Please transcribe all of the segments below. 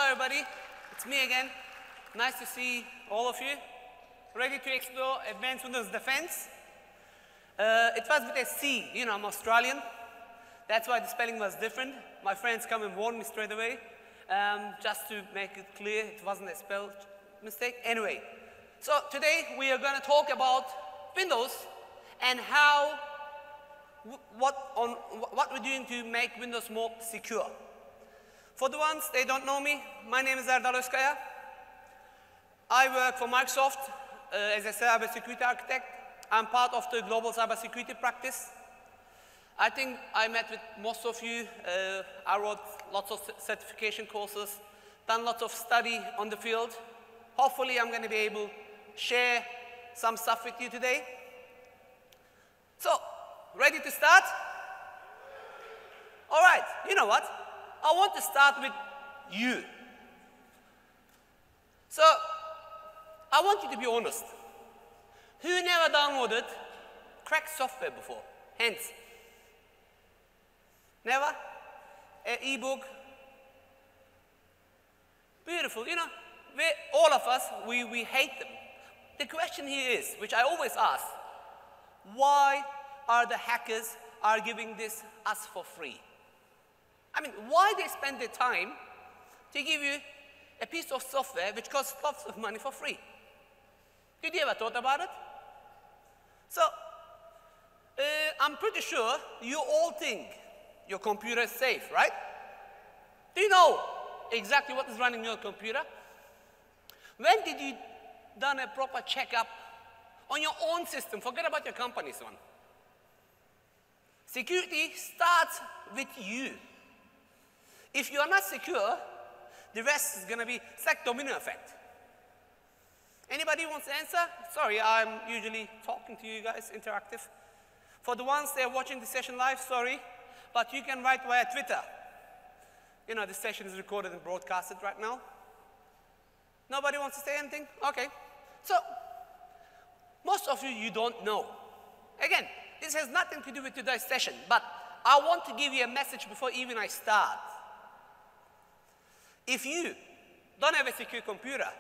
everybody. It's me again. Nice to see all of you. Ready to explore Advanced Windows Defense. It was with a C. You know, I'm Australian. That's why the spelling was different. My friends come and warn me straight away. Just to make it clear, it wasn't a spell mistake. Anyway, so today we are going to talk about Windows and how, what we're doing to make Windows more secure. For the ones they don't know me, my name is Erdal Ozkaya. I work for Microsoft as a cybersecurity architect. I'm part of the global cybersecurity practice. I think I met with most of you. I wrote lots of certification courses, done lots of study on the field. Hopefully, I'm going to be able to share some stuff with you today. So, ready to start? All right, you know what? I want to start with you. So, I want you to be honest. Who never downloaded cracked software before? Hands. Never? An e-book? Beautiful, you know, all of us, we hate them. The question here is, which I always ask, why are the hackers giving this us for free? I mean, why they spend their time to give you a piece of software which costs lots of money for free? Did you ever thought about it? So, I'm pretty sure you all think your computer is safe, right? Do you know exactly what is running your computer? When did you done a proper checkup on your own system? Forget about your company's one. Security starts with you. If you are not secure, the rest is going to be, it's like domino effect. Anybody wants to answer? Sorry, I'm usually talking to you guys, interactive. For the ones that are watching the session live, sorry, but you can write via Twitter. You know, this session is recorded and broadcasted right now. Nobody wants to say anything? Okay. So, most of you, you don't know. Again, this has nothing to do with today's session, but I want to give you a message before even I start. If you don't have a secure computer,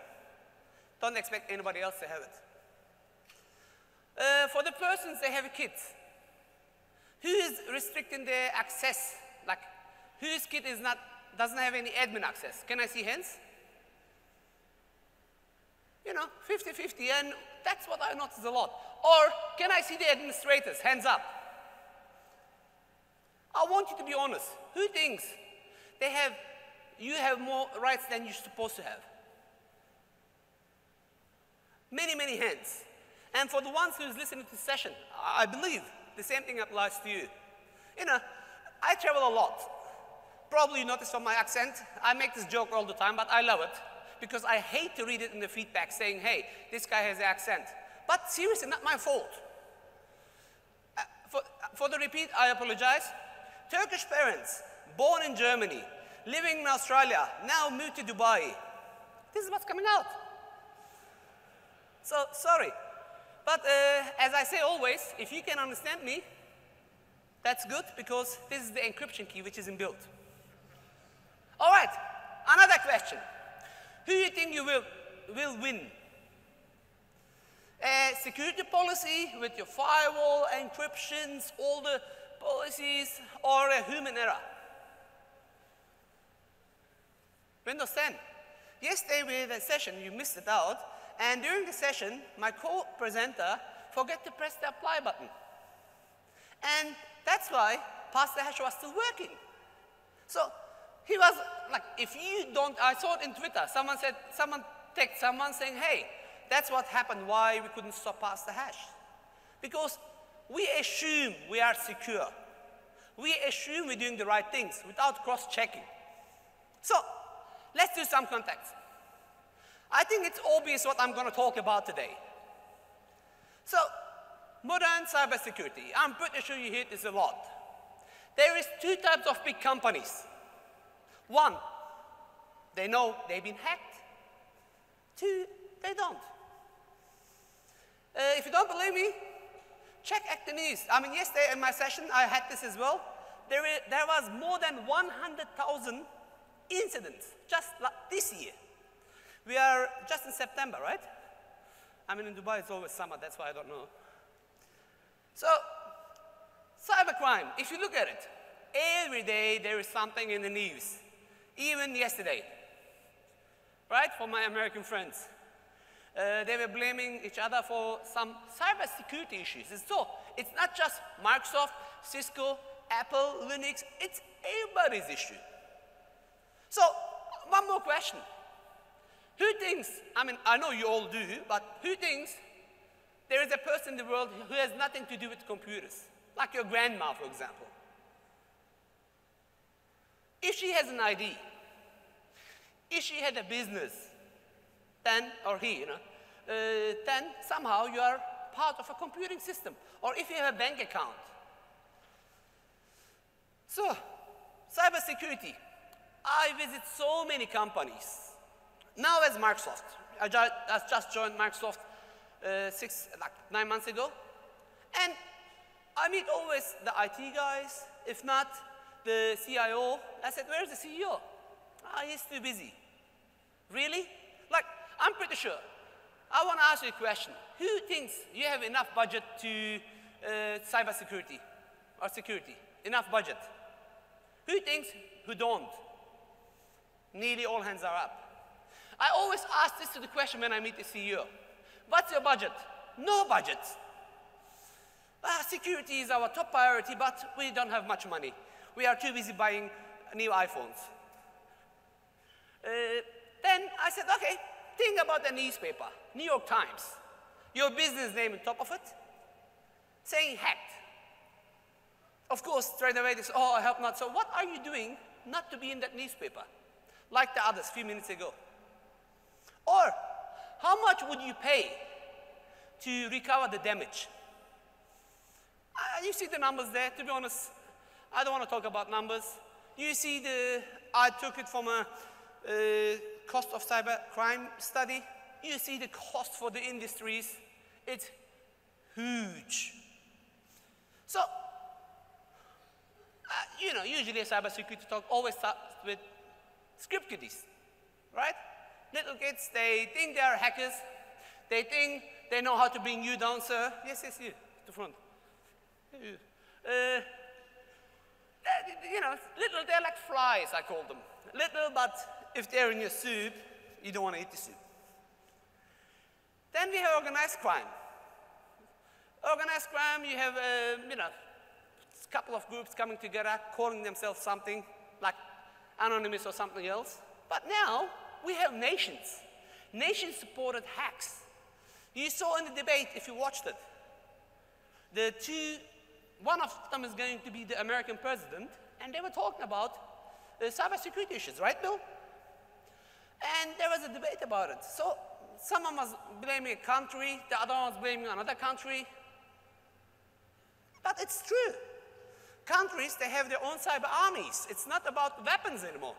don't expect anybody else to have it. For the persons that have kids, who is restricting their access? Like, whose kid doesn't have any admin access? Can I see hands? You know, 50-50, and that's what I notice a lot. Or, can I see the administrators? Hands up. I want you to be honest. Who thinks you have more rights than you're supposed to have? Many, many hands. And for the ones who's listening to the session, I believe the same thing applies to you. You know, I travel a lot. Probably you notice from my accent, I make this joke all the time, but I love it because I hate to read it in the feedback saying, hey, this guy has an accent. But seriously, not my fault. For the repeat, I apologize. Turkish parents, born in Germany, living in Australia, now moved to Dubai. This is what's coming out. So, sorry. But as I say always, if you can understand me, that's good because this is the encryption key which is inbuilt. All right, another question. Who do you think you will win? A security policy with your firewall, encryptions, all the policies, or a human error? Windows 10. Yesterday we had a session, you missed it out, and during the session, my co-presenter forgot to press the apply button. And that's why pass the hash was still working. So he was like, if you don't, I saw it in Twitter, someone texted someone saying, hey, that's what happened, why we couldn't stop pass the hash. Because we assume we are secure. We assume we're doing the right things without cross-checking. So let's do some context. I think it's obvious what I'm going to talk about today. So, modern cybersecurity. I'm pretty sure you hear this a lot. There is two types of big companies. One, they know they've been hacked. Two, they don't. If you don't believe me, check the news. I mean, yesterday in my session, I had this as well. There was more than 100,000 incidents just this year. We are just in September, right? I mean, in Dubai, it's always summer. That's why I don't know. So cybercrime, if you look at it, every day there is something in the news. Even yesterday, right, for my American friends. They were blaming each other for some cybersecurity issues. So it's not just Microsoft, Cisco, Apple, Linux, it's everybody's issue. So one more question. Who thinks, I mean, I know you all do, but who thinks there is a person in the world who has nothing to do with computers? Like your grandma, for example. If she has an ID, if she had a business, then, or he, then somehow you are part of a computing system. Or if you have a bank account. So, cybersecurity. I visit so many companies. Now as Microsoft. I just joined Microsoft 9 months ago. And I meet always the IT guys, if not the CIO. I said, where's the CEO? He's too busy. Really? Like, I'm pretty sure. I want to ask you a question. Who thinks you have enough budget to cybersecurity or security? Enough budget? Who thinks? Who don't? Nearly all hands are up. I always ask this to the question when I meet the CEO. What's your budget? No budget. Security is our top priority, but we don't have much money. We are too busy buying new iPhones. Then I said, okay, think about the newspaper, New York Times. Your business name on top of it, saying hacked. Of course, straight away they say, oh, I hope not. So what are you doing not to be in that newspaper, like the others a few minutes ago? Or how much would you pay to recover the damage? You see the numbers there. To be honest, I don't want to talk about numbers. You see I took it from a cost of cybercrime study. You see the cost for the industries. It's huge. So, usually a cybersecurity talk always starts with script kiddies, right? Little kids, they think they are hackers. They think they know how to bring you down, sir. Yes, you, to the front. Little, they're like flies, I call them. Little, but if they're in your soup, you don't want to eat the soup. Then we have organized crime. Organized crime, you have, a couple of groups coming together, calling themselves something like Anonymous or something else. But now, we have nations. Nation-supported hacks. You saw in the debate, if you watched it, one of them is going to be the American president, and they were talking about cybersecurity issues, right, Bill? And there was a debate about it. So someone was blaming a country, the other one was blaming another country. But it's true. Countries, they have their own cyber armies. It's not about weapons anymore.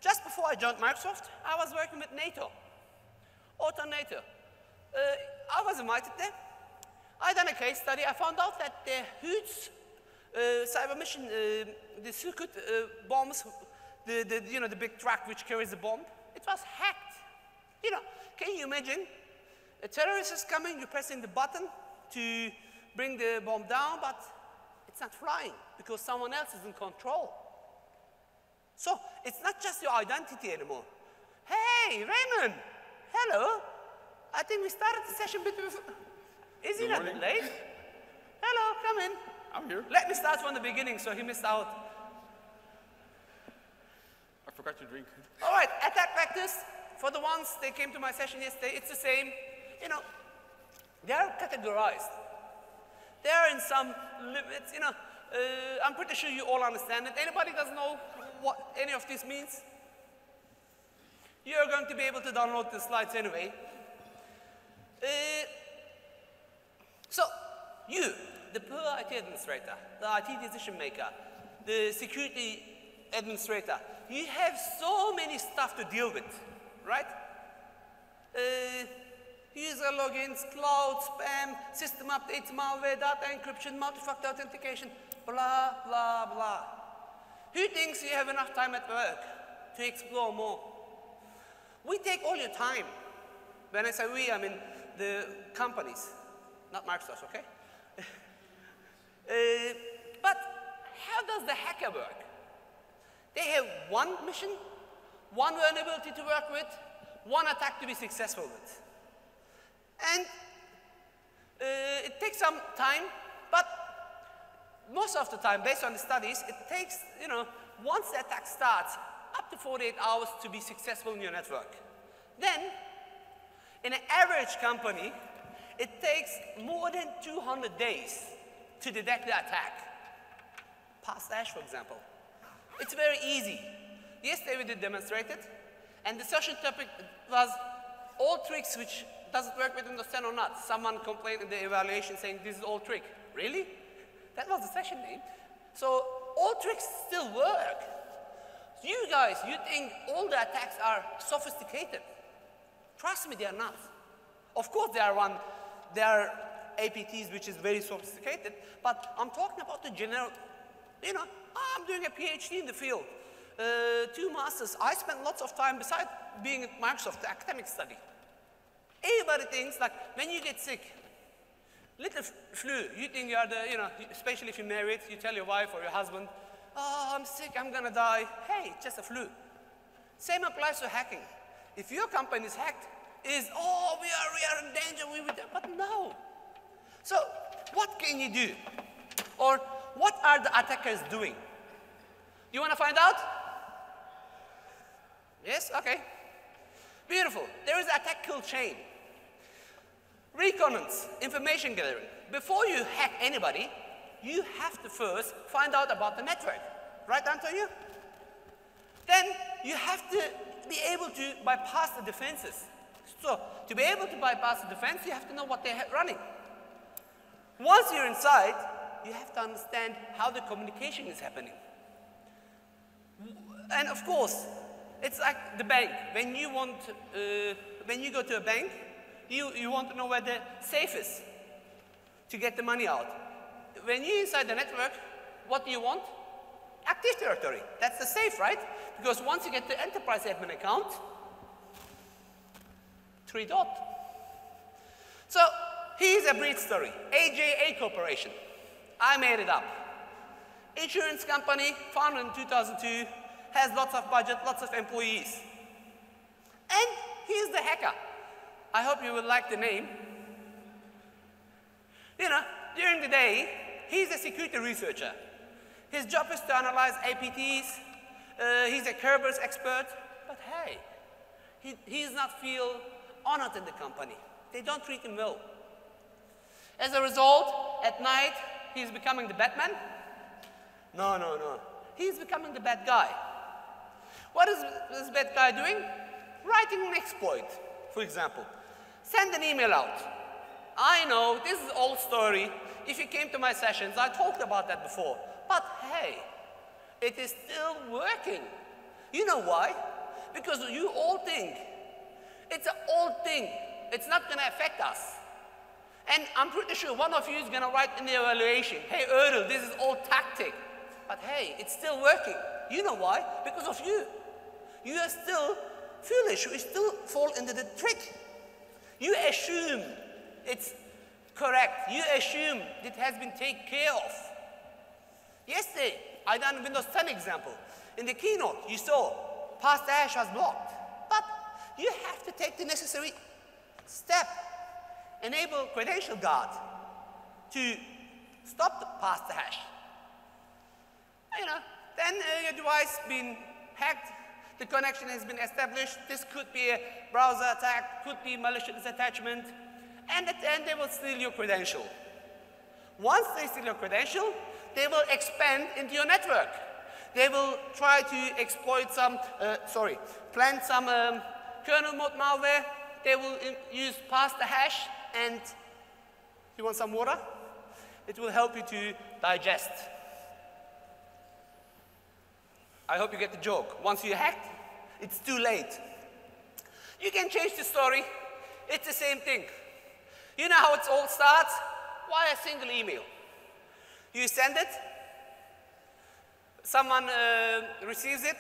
Just before I joined Microsoft, I was working with NATO, NATO. I was invited there. I done a case study. I found out that the huge cyber mission, the Sukhoi bombs, the big truck which carries the bomb, it was hacked. Can you imagine? A terrorist is coming, you're pressing the button to bring the bomb down, but it's not flying because someone else is in control. So it's not just your identity anymore. Hey, Raymond, hello. I think we started the session a bit before. Is he not late? Hello, come in. I'm here. Let me start from the beginning so he missed out. I forgot to drink. All right, attack vectors. For the ones that came to my session yesterday, it's the same. They are categorized. They are in some limits. I'm pretty sure you all understand it. Anybody doesn't know what any of this means? You're going to be able to download the slides anyway. So, you, the poor IT administrator, the IT decision maker, the security administrator, you have so many stuff to deal with, right? User logins, cloud, spam, system updates, malware, data encryption, multi-factor authentication, blah, blah, blah. Who thinks you have enough time at work to explore more. We take all your time. When I say we, I mean the companies, not Microsoft, okay? But how does the hacker work? They have one mission, one vulnerability to work with, one attack to be successful with. And it takes some time, but most of the time, based on the studies, it takes, once the attack starts, up to 48 hours to be successful in your network. Then, in an average company, it takes more than 200 days to detect the attack. Past hash, for example. It's very easy. Yesterday we did demonstrate it, and the session topic was all tricks which doesn't work with Windows 10 or not. Someone complained in the evaluation saying this is all trick. Really? That was the session name. So all tricks still work. You guys, you think all the attacks are sophisticated. Trust me, they are not. Of course, there are APTs which is very sophisticated, but I'm talking about the general, I'm doing a PhD in the field, 2 masters. I spent lots of time besides being at Microsoft, the academic study. Everybody thinks like when you get sick, little flu, you think you are the, especially if you're married, you tell your wife or your husband, oh, I'm sick, I'm gonna die. Hey, it's just a flu. Same applies to hacking. If your company is hacked, oh, we are in danger, but no. So what can you do? Or what are the attackers doing? You want to find out? Yes? Okay. Beautiful. There is attack kill chain. Reconnaissance, information gathering. Before you hack anybody, you have to first find out about the network. Right, Antonio? Then you have to be able to bypass the defenses. So to be able to bypass the defense, you have to know what they're running. Once you're inside, you have to understand how the communication is happening. And of course, it's like the bank. When you go to a bank, you want to know where the safe is to get the money out. When you're inside the network, what do you want? Active directory. That's the safe, right? Because once you get the enterprise admin account, 3 dot. So here's a brief story. AJA Corporation. I made it up. Insurance company, founded in 2002, has lots of budget, lots of employees. And he's the hacker. I hope you will like the name. During the day, he's a security researcher. His job is to analyze APTs. He's a Kerberos expert. But hey, he does not feel honored in the company. They don't treat him well. As a result, at night, he's becoming the Batman. No. He's becoming the bad guy. What is this bad guy doing? Writing an exploit, for example. Send an email out. I know, this is an old story. If you came to my sessions, I talked about that before. But hey, it is still working. You know why? Because you all think it's an old thing. It's not going to affect us. And I'm pretty sure one of you is going to write in the evaluation, hey, Erdal, this is old tactic. But hey, it's still working. You know why? Because of you. You are still foolish. You still fall into the trick. You assume it's correct. You assume it has been taken care of. Yesterday, I done a Windows 10 example. In the keynote, you saw past hash was blocked. But you have to take the necessary step. Enable Credential Guard to stop the past hash. Then your device been hacked, the connection has been established. This could be a browser attack, could be malicious attachment, and at the end they will steal your credential. Once they steal your credential, they will expand into your network. They will try to exploit some, plant some kernel mode malware. They will use past the hash, and you want some water? It will help you to digest. I hope you get the joke. Once you're hacked, it's too late. You can change the story. It's the same thing. You know how it all starts? Why a single email? You send it, someone receives it,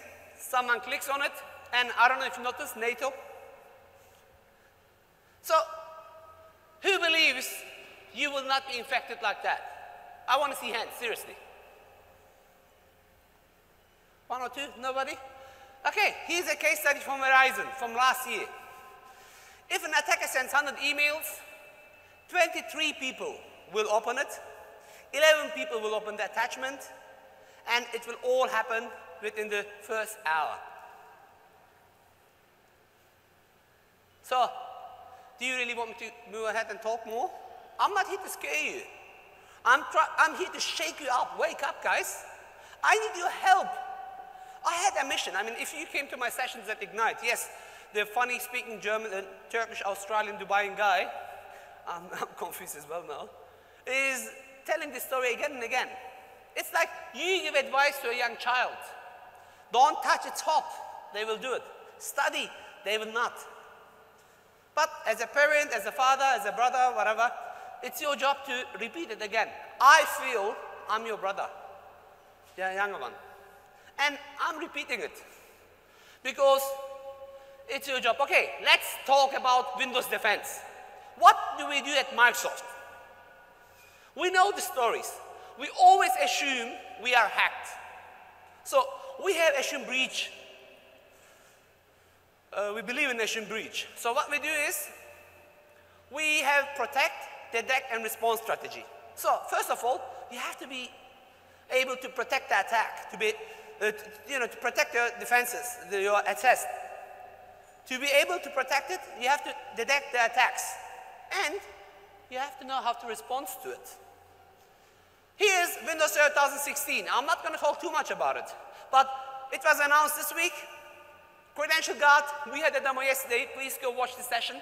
someone clicks on it, and I don't know if you noticed, NATO. So, who believes you will not be infected like that? I want to see hands, seriously. One or two, nobody? Okay, here's a case study from Verizon from last year. If an attacker sends 100 emails, 23 people will open it, 11 people will open the attachment, and it will all happen within the first hour. So, do you really want me to move ahead and talk more? I'm not here to scare you. I'm here to shake you up. Wake up, guys. I need your help. I had a mission. I mean, if you came to my sessions at Ignite, yes, the funny-speaking German, Turkish, Australian, Dubaian guy, I'm confused as well now, is telling this story again and again. It's like you give advice to a young child. Don't touch its hot. They will do it. Study. They will not. But as a parent, as a father, as a brother, whatever, it's your job to repeat it again. I feel I'm your brother, the younger one. And I'm repeating it because it's your job. Okay, let's talk about Windows defense. What do we do at Microsoft? We know the stories. We always assume we are hacked. So we have assume breach. We believe in assume breach. So what we do is we have protect, detect, and response strategy. So first of all, you have to be able to protect the attack, to be to protect your defenses, your attacks. To be able to protect it, you have to detect the attacks. And you have to know how to respond to it. Here's Windows Server 2016. I'm not going to talk too much about it, but it was announced this week. Credential Guard, we had a demo yesterday. Please go watch the session.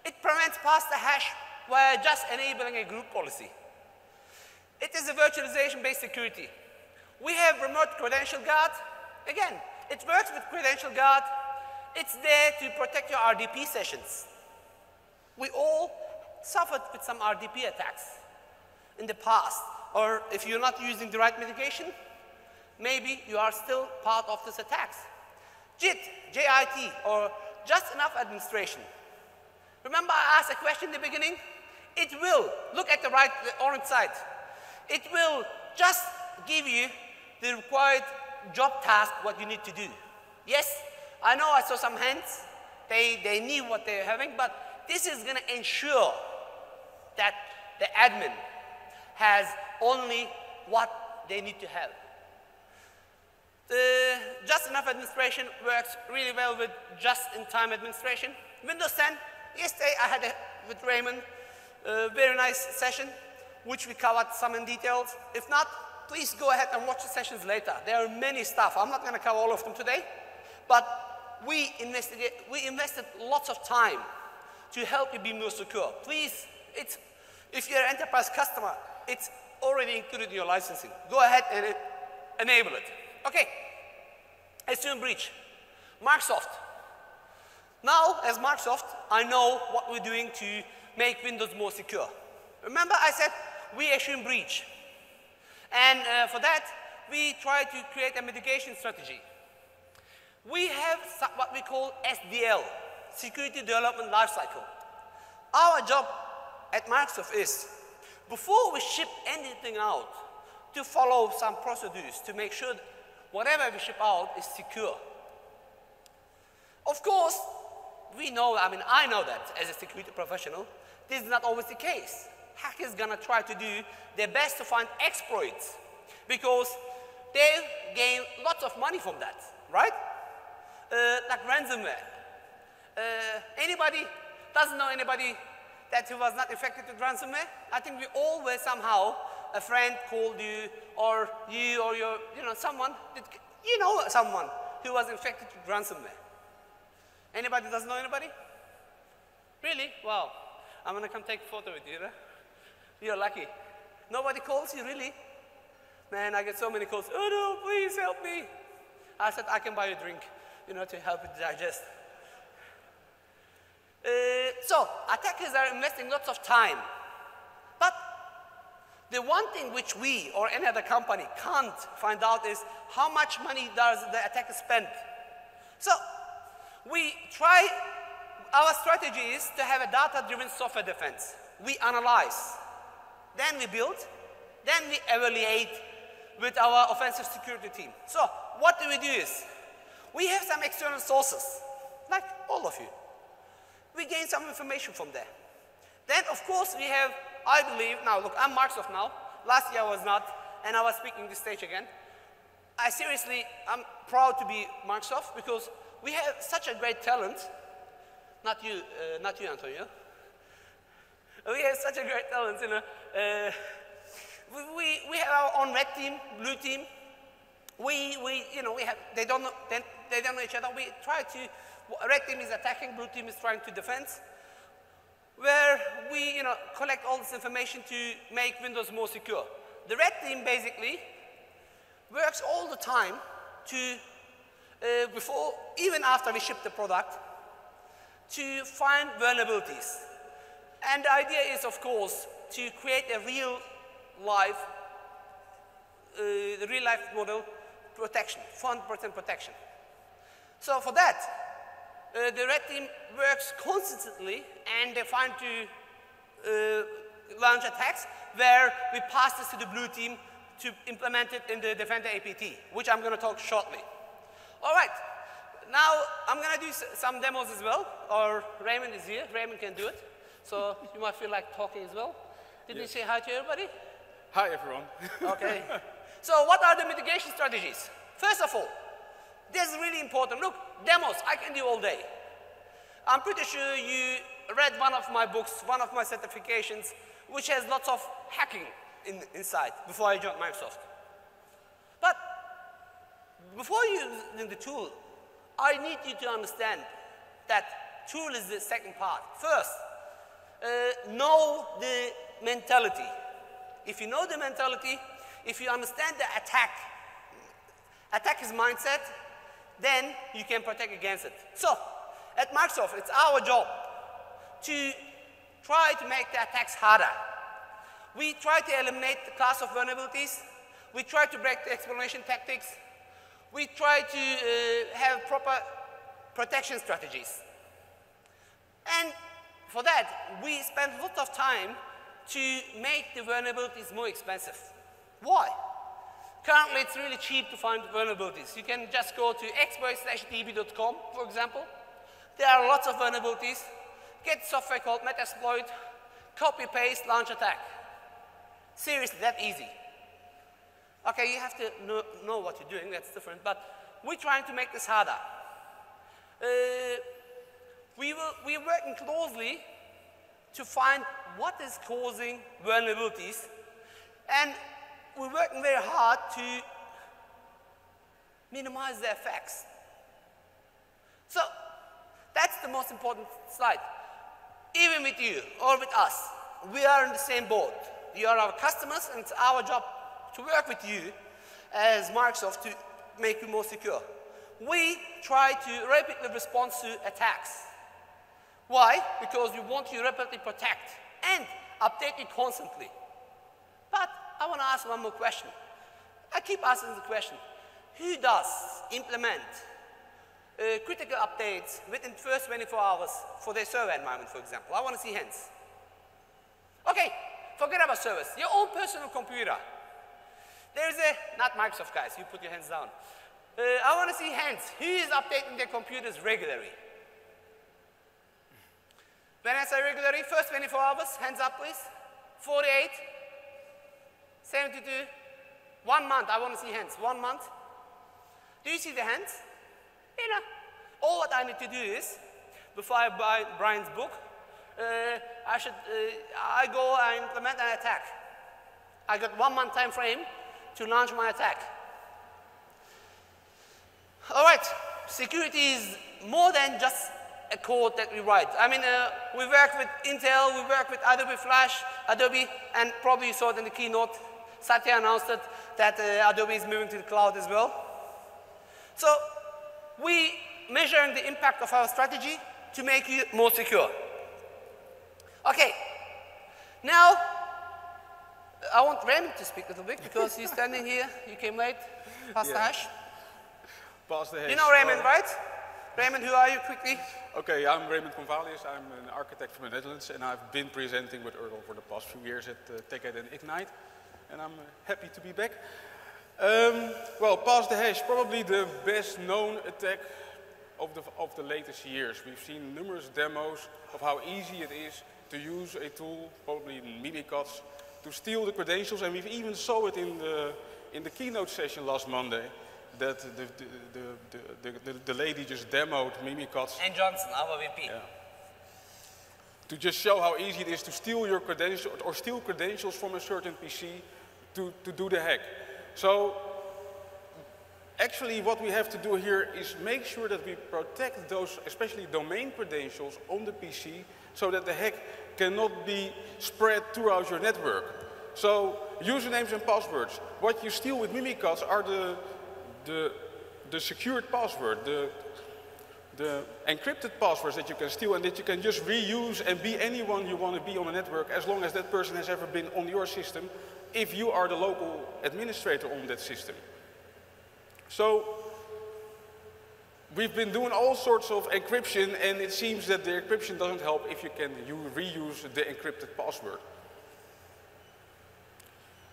It prevents pass the hash while just enabling a group policy. It is a virtualization-based security. We have remote Credential Guard. Again, it works with Credential Guard. It's there to protect your RDP sessions. We all suffered with some RDP attacks in the past. Or if you're not using the right mitigation, maybe you are still part of these attacks. JIT, J-I-T, or just enough administration. Remember I asked a question in the beginning? It will, look at the right, the orange side. It will just give you the required job task, what you need to do. Yes, I know I saw some hands. They knew what they were having, but this is going to ensure that the admin has only what they need to have. The just enough administration works really well with just-in-time administration. Windows 10, yesterday I had with Raymond a very nice session, which we covered some in details. If not, please go ahead and watch the sessions later. There are many stuff. I'm not going to cover all of them today, but we invested lots of time to help you be more secure. Please, if you're an enterprise customer, it's already included in your licensing. Go ahead and enable it. Okay, assume breach. Microsoft. Now, as Microsoft, I know what we're doing to make Windows more secure. Remember I said we assume breach. And for that, we try to create a mitigation strategy. We have what we call SDL, Security Development Lifecycle. Our job at Microsoft is, before we ship anything out, to follow some procedures to make sure that whatever we ship out is secure. Of course, we know, I know that as a security professional, this is not always the case. Hackers are going to try to do their best to find exploits because they gain lots of money from that, right? Like ransomware. Anybody doesn't know anybody that was not infected with ransomware? I think we all were somehow, a friend called you or your, someone who was infected with ransomware. Anybody doesn't know anybody? Really? Wow. I'm going to come take a photo with you. You're lucky. Nobody calls you, really? Man, I get so many calls. Oh no, please help me. I said, I can buy you a drink, to help you digest. So, attackers are investing lots of time. But The one thing which we or any other company can't find out is how much money does the attacker spend. So we try, our strategy is to have a data-driven software defense. We analyze, then we build, then we evaluate with our offensive security team. So what do is, we have some external sources, like all of you. We gain some information from there. Then, of course, we have, I believe, now look, I'm Microsoft now. Last year I was not, and I was speaking this stage again. I'm proud to be Microsoft because we have such a great talent. Not you, Antonio. We have such a great talent, you know. We have our own red team, blue team. They don't know each other. We try to, red team is attacking, blue team is trying to defend. Where we, collect all this information to make Windows more secure. The red team basically works all the time to, even after we ship the product, to find vulnerabilities. And the idea is, of course, to create a real life model protection, 400% protection. So for that, the red team works constantly and they find to launch attacks where we pass this to the blue team to implement it in the Defender APT, which I'm going to talk shortly. All right, now I'm going to do some demos as well, or Raymond is here, Raymond can do it. So you might feel like talking as well. Did you say hi to everybody? Hi, everyone. Okay. So what are the mitigation strategies? First of all, this is really important. Look, demos, I can do all day. I'm pretty sure you read one of my books, one of my certifications, which has lots of hacking inside before I joined Microsoft. But before using the tool, I need you to understand that tool is the second part. First, know the mentality. If you know the mentality, if you understand the attacker's mindset, then you can protect against it. So, at Microsoft, it's our job to try to make the attacks harder. We try to eliminate the class of vulnerabilities. We try to break the exploration tactics. We try to have proper protection strategies. And for that, we spend a lot of time to make the vulnerabilities more expensive. Why? Currently, it's really cheap to find vulnerabilities. You can just go to exploit/db.com, for example. There are lots of vulnerabilities. Get software called Metasploit, copy, paste, launch attack. Seriously, that easy. Okay, you have to know what you're doing, that's different, but we're trying to make this harder. We're working closely to find what is causing vulnerabilities, and we're working very hard to minimize the effects. So, that's the most important slide. Even with you or with us, we are in the same boat. You are our customers, and it's our job to work with you as Microsoft to make you more secure. We try to rapidly respond to attacks. Why? Because we want you to rapidly protect and update it constantly. But I want to ask one more question. I keep asking the question, who does implement critical updates within the first 24 hours for their server environment, for example? I want to see hands. Okay, forget about servers. Your own personal computer. There's not Microsoft guys, you put your hands down. I want to see hands. Who is updating their computers regularly? When I say regularly, first 24 hours, hands up please. 48, 72, 1 month, I want to see hands. 1 month. Do you see the hands? All what I need to do is, before I buy Brian's book, I go and implement an attack. I got 1 month time frame to launch my attack. All right, security is more than just a code that we write. I mean, we work with Intel, we work with Adobe Flash, Adobe, and probably you saw it in the keynote. Satya announced that Adobe is moving to the cloud as well. So we measuring the impact of our strategy to make you more secure. Okay, now I want Raymond to speak a little bit because he's standing here. You came late. Pass the hash. Pass the hash. You know Raymond, right? Raymond, who are you quickly? Okay, I'm Raymond Convalius. I'm an architect from the Netherlands, and I've been presenting with Erdal for the past few years at TechEd and Ignite, and I'm happy to be back. Well, pass the hash, probably the best known attack of the latest years. We've seen numerous demos of how easy it is to use a tool, probably Mimicots, to steal the credentials, and we've even saw it in the keynote session last Monday, that the lady just demoed Mimicots. And Johnson, our VP. Yeah. To just show how easy it is to steal your credentials or steal credentials from a certain PC to do the hack. So actually what we have to do here is make sure that we protect those, especially domain credentials on the PC, so that the hack cannot be spread throughout your network. So usernames and passwords. What you steal with Mimicots are the secured password, the encrypted passwords that you can steal and that you can just reuse and be anyone you want to be on a network as long as that person has ever been on your system, if you are the local administrator on that system. So we've been doing all sorts of encryption, and it seems that the encryption doesn't help if you can reuse the encrypted password.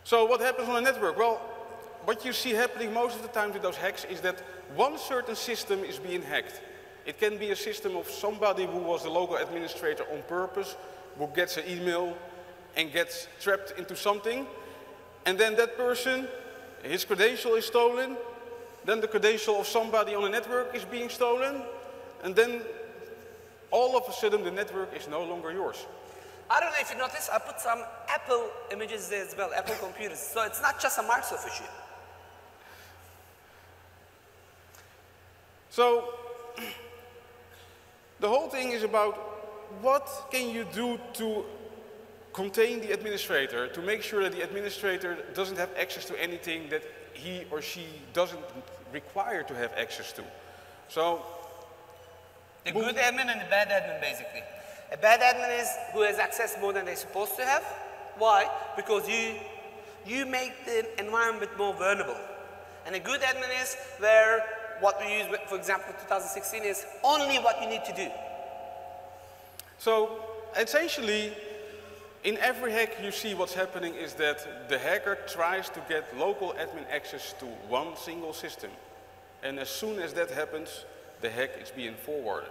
So what happens on a network? Well, what you see happening most of the time with those hacks is that one certain system is being hacked. It can be a system of somebody who was the local administrator on purpose, who gets an email and gets trapped into something, and then that person, his credential is stolen, then the credential of somebody on the network is being stolen, and then all of a sudden the network is no longer yours. I don't know if you noticed, I put some Apple images there as well, Apple computers. So it's not just a Microsoft issue. So the whole thing is about what can you do to contain the administrator, to make sure that the administrator doesn't have access to anything that he or she doesn't require to have access to. So the good admin and the bad admin, basically. A bad admin is who has access more than they're supposed to have. Why? Because you make the environment more vulnerable. And a good admin is where what we use, for example, 2016 is only what you need to do. So essentially, in every hack you see what's happening is that the hacker tries to get local admin access to one single system. And as soon as that happens, the hack is being forwarded.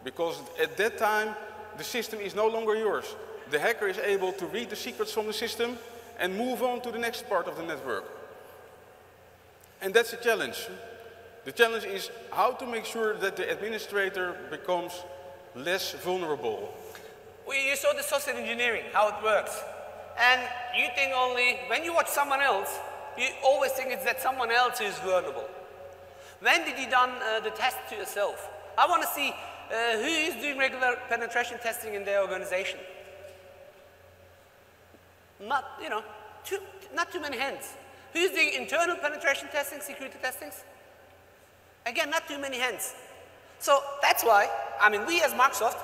Because at that time, the system is no longer yours. The hacker is able to read the secrets from the system and move on to the next part of the network. And that's a challenge. The challenge is how to make sure that the administrator becomes less vulnerable. You saw the social engineering, how it works. And you think only, when you watch someone else, you always think it's that someone else is vulnerable. When did you done the test to yourself? I want to see who is doing regular penetration testing in their organization. Not, you know, not too many hands. Who's doing internal penetration testing, security testings? Again, not too many hands. So that's why, I mean, we as Microsoft,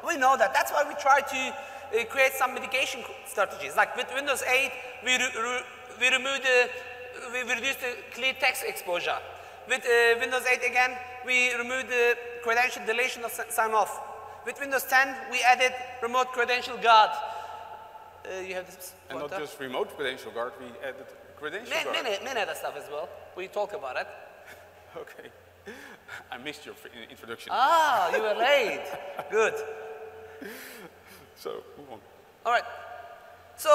we know that. That's why we try to create some mitigation strategies. Like with Windows 8, we reduced the clear text exposure. With Windows 8 again, we removed the credential deletion of sign-off. With Windows 10, we added remote credential guard. You have this. And not just remote credential guard, we added credential guard. Many other stuff as well. We talk about it. Okay. I missed your introduction. Ah, you were late. Good. So, move on. All right. So,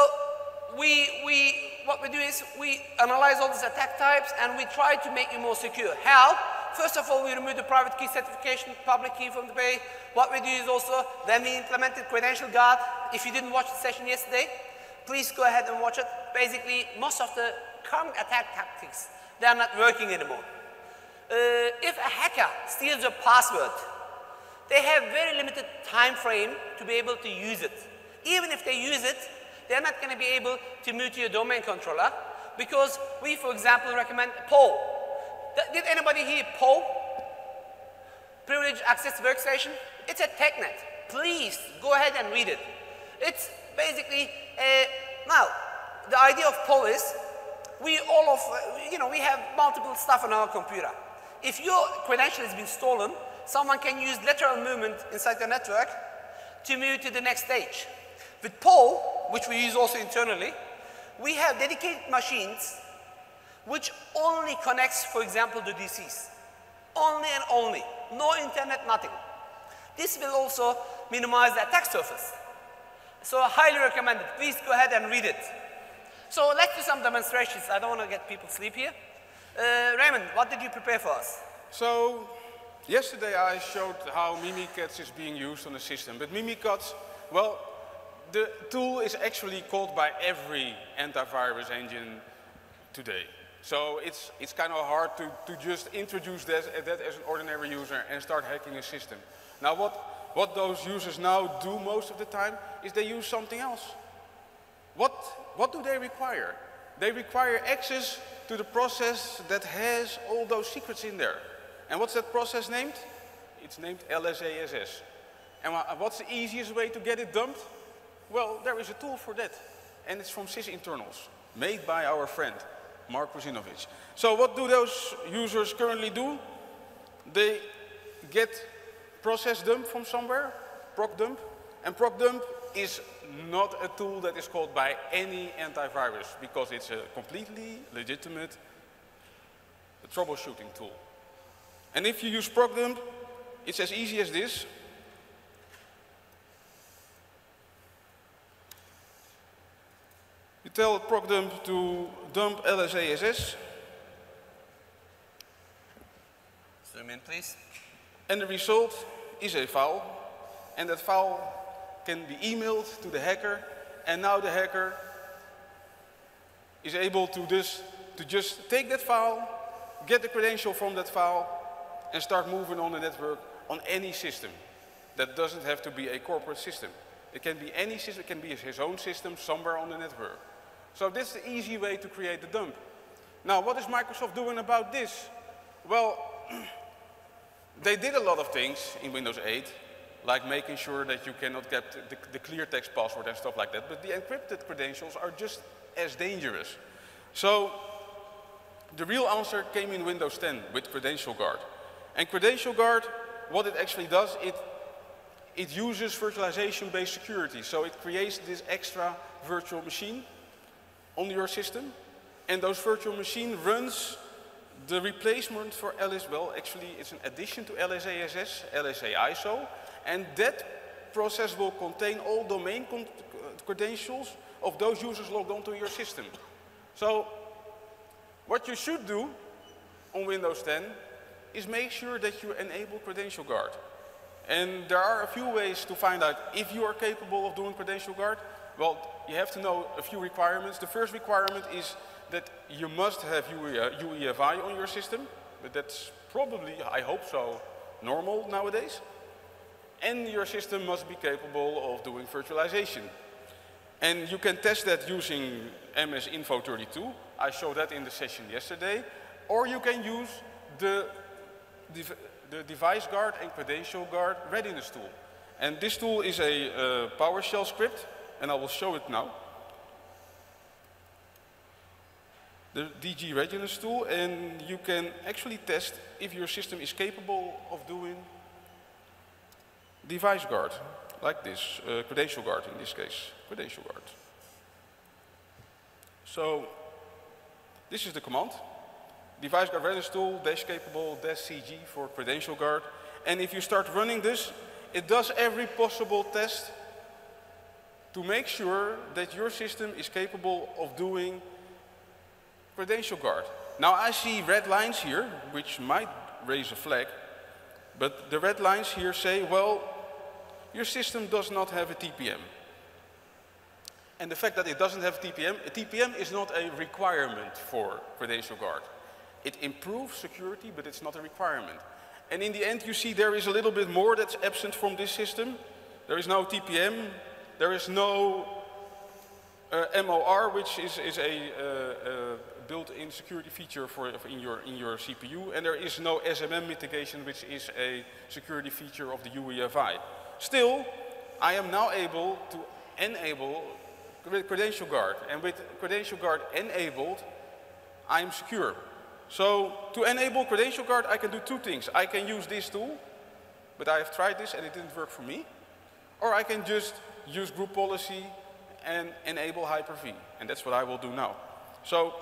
what we do is we analyze all these attack types and we try to make you more secure. How? First of all, we remove the private key certification, public key from the bay. What we do is also, then we implemented Credential Guard. If you didn't watch the session yesterday, please go ahead and watch it. Basically, most of the current attack tactics, they are not working anymore. If a hacker steals your password, they have very limited time frame to be able to use it. Even if they use it, they're not going to be able to move to your domain controller because we, for example, recommend POW. Did anybody hear POW? Privileged Access Workstation? It's a TechNet. Please go ahead and read it. It's basically now the idea of pull is, we have multiple stuff on our computer. If your credential has been stolen, someone can use lateral movement inside the network to move to the next stage. With pull, which we use also internally, we have dedicated machines which only connects, for example, to DCs. Only and only. No internet, nothing. This will also minimize the attack surface. So I highly recommend it. Please go ahead and read it. So let's do some demonstrations. I don't want to get people sleep here. Raymond, what did you prepare for us? So yesterday I showed how Mimikatz is being used on the system. But Mimikatz, well, the tool is actually called by every antivirus engine today. So it's kind of hard to just introduce that as an ordinary user and start hacking a system. Now what those users now do most of the time is they use something else. What do they require? They require access to the process that has all those secrets in there. And what's that process named? It's named LSASS. And what's the easiest way to get it dumped? Well, there is a tool for that. And it's from sysinternals, made by our friend, Mark Rusinovic. So what do those users currently do? They get process dump from somewhere, proc dump. And proc dump is not a tool that is called by any antivirus because it's a completely legitimate troubleshooting tool. And if you use proc dump, it's as easy as this. You tell proc dump to dump LSASS. Zoom in, please. And the result is a file. And that file can be emailed to the hacker. And now the hacker is able to just take that file, get the credential from that file, and start moving on the network on any system. That doesn't have to be a corporate system. It can be any system, it can be his own system somewhere on the network. So this is the easy way to create the dump. Now, what is Microsoft doing about this? Well, they did a lot of things in Windows 8, like making sure that you cannot get the clear text password and stuff like that, but the encrypted credentials are just as dangerous. So the real answer came in Windows 10 with Credential Guard. And Credential Guard, what it actually does, it uses virtualization-based security. So it creates this extra virtual machine on your system, and those virtual machine runs the replacement for LS, well, actually it's an addition to LSASS, LSA ISO, and that process will contain all domain credentials of those users logged onto your system. So what you should do on Windows 10 is make sure that you enable Credential Guard. And there are a few ways to find out if you are capable of doing Credential Guard. Well, you have to know a few requirements. The first requirement is that you must have UEFI on your system, but that's probably, I hope so, normal nowadays. And your system must be capable of doing virtualization. And you can test that using MS Info 32. I showed that in the session yesterday. Or you can use the Device Guard and Credential Guard readiness tool. And this tool is a PowerShell script, and I will show it now. The DG readiness tool, and you can actually test if your system is capable of doing Device Guard, like this, Credential Guard in this case, Credential Guard. So this is the command. Device Guard readiness tool, dash capable, dash CG for Credential Guard. And if you start running this, it does every possible test to make sure that your system is capable of doing Credential Guard. Now I see red lines here, which might raise a flag, but the red lines here say, well, your system does not have a TPM. And the fact that it doesn't have a TPM is not a requirement for Credential Guard. It improves security, but it's not a requirement. And in the end, you see there is a little bit more that's absent from this system. There is no TPM, there is no MOR, which is a built-in security feature in your CPU, and there is no SMM mitigation, which is a security feature of the UEFI. Still, I am now able to enable Credential Guard. And with Credential Guard enabled, I'm secure. So to enable Credential Guard, I can do two things. I can use this tool, but I have tried this and it didn't work for me. Or I can just use group policy and enable Hyper-V. And that's what I will do now. So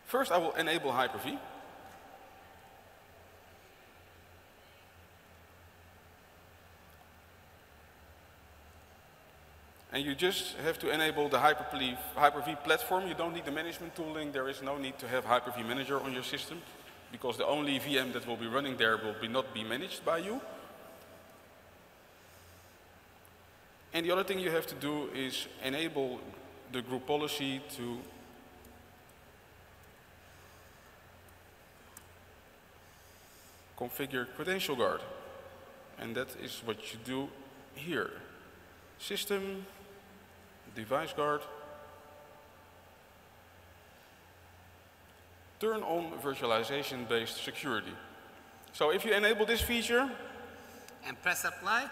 first I will enable Hyper-V. And you just have to enable the Hyper-V platform. You don't need the management tooling. There is no need to have Hyper-V Manager on your system, because the only VM that will be running there will not be managed by you. And the other thing you have to do is enable the group policy to configure Credential Guard. And that is what you do here. System, Device Guard, turn on virtualization-based security. So if you enable this feature, and press apply.